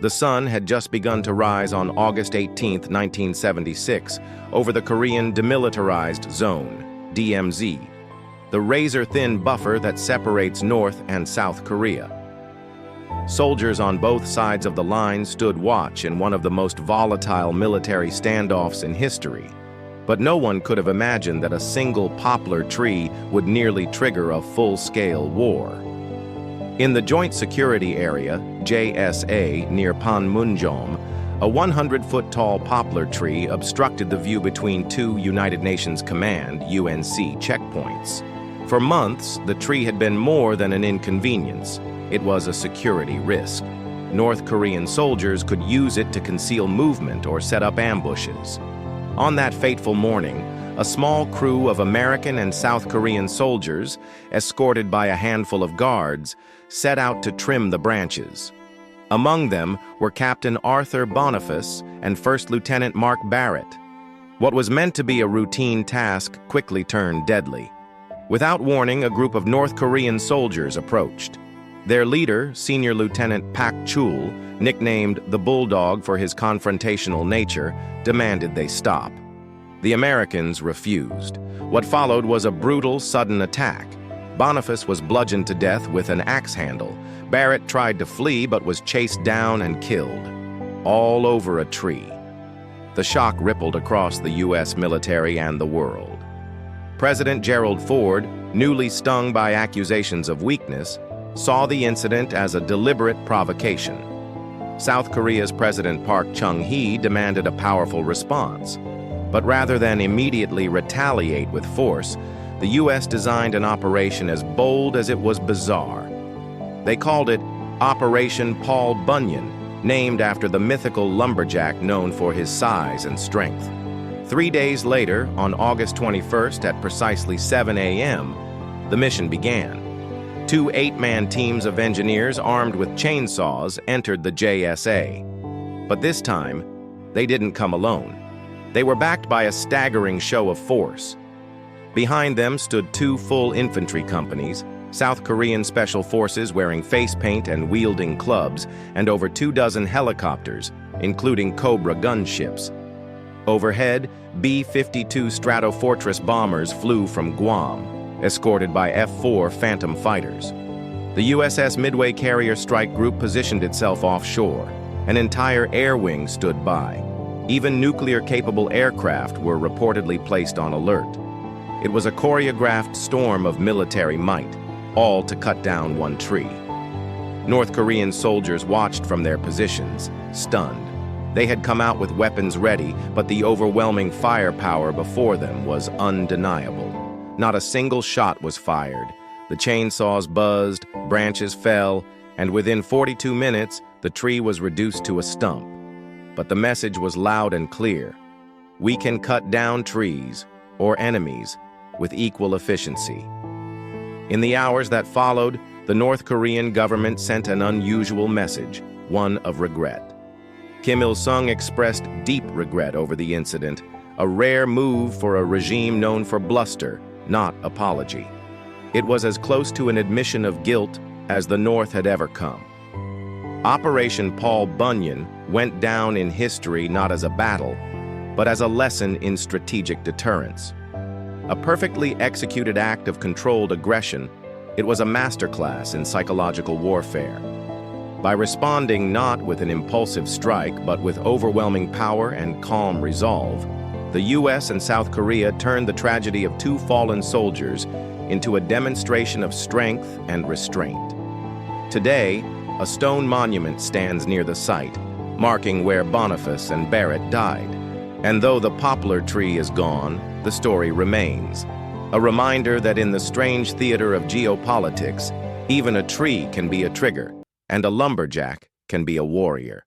The sun had just begun to rise on August 18, 1976, over the Korean Demilitarized Zone, DMZ, the razor-thin buffer that separates North and South Korea. Soldiers on both sides of the line stood watch in one of the most volatile military standoffs in history, but no one could have imagined that a single poplar tree would nearly trigger a full-scale war. In the Joint Security Area, JSA, near Panmunjom, a 100-foot-tall poplar tree obstructed the view between two United Nations Command, UNC, checkpoints. For months, the tree had been more than an inconvenience. It was a security risk. North Korean soldiers could use it to conceal movement or set up ambushes. On that fateful morning, a small crew of American and South Korean soldiers, escorted by a handful of guards, set out to trim the branches. Among them were Captain Arthur Boniface and First Lieutenant Mark Barrett. What was meant to be a routine task quickly turned deadly. Without warning, a group of North Korean soldiers approached. Their leader, Senior Lieutenant Pak Chul, nicknamed the Bulldog for his confrontational nature, demanded they stop. The Americans refused. What followed was a brutal, sudden attack. Boniface was bludgeoned to death with an axe handle. Barrett tried to flee but was chased down and killed, all over a tree. The shock rippled across the U.S. military and the world. President Gerald Ford, newly stung by accusations of weakness, saw the incident as a deliberate provocation. South Korea's President Park Chung-hee demanded a powerful response. But rather than immediately retaliate with force, the U.S. designed an operation as bold as it was bizarre. They called it Operation Paul Bunyan, named after the mythical lumberjack known for his size and strength. 3 days later, on August 21st at precisely 7 a.m., the mission began. 2 8-man teams of engineers armed with chainsaws entered the JSA. But this time, they didn't come alone. They were backed by a staggering show of force. Behind them stood 2 full infantry companies, South Korean Special Forces wearing face paint and wielding clubs, and over 24 helicopters, including Cobra gunships. Overhead, B-52 Stratofortress bombers flew from Guam, escorted by F-4 Phantom fighters. The USS Midway Carrier Strike Group positioned itself offshore. An entire air wing stood by. Even nuclear-capable aircraft were reportedly placed on alert. It was a choreographed storm of military might, all to cut down one tree. North Korean soldiers watched from their positions, stunned. They had come out with weapons ready, but the overwhelming firepower before them was undeniable. Not a single shot was fired. The chainsaws buzzed, branches fell, and within 42 minutes, the tree was reduced to a stump. But the message was loud and clear. We can cut down trees, or enemies, with equal efficiency. In the hours that followed, the North Korean government sent an unusual message, one of regret. Kim Il-sung expressed deep regret over the incident, a rare move for a regime known for bluster, not apology. It was as close to an admission of guilt as the North had ever come. Operation Paul Bunyan went down in history not as a battle, but as a lesson in strategic deterrence. A perfectly executed act of controlled aggression, it was a masterclass in psychological warfare. By responding not with an impulsive strike, but with overwhelming power and calm resolve, the U.S. and South Korea turned the tragedy of 2 fallen soldiers into a demonstration of strength and restraint. Today, a stone monument stands near the site, marking where Boniface and Barrett died. And though the poplar tree is gone, the story remains. A reminder that in the strange theater of geopolitics, even a tree can be a trigger, and a lumberjack can be a warrior.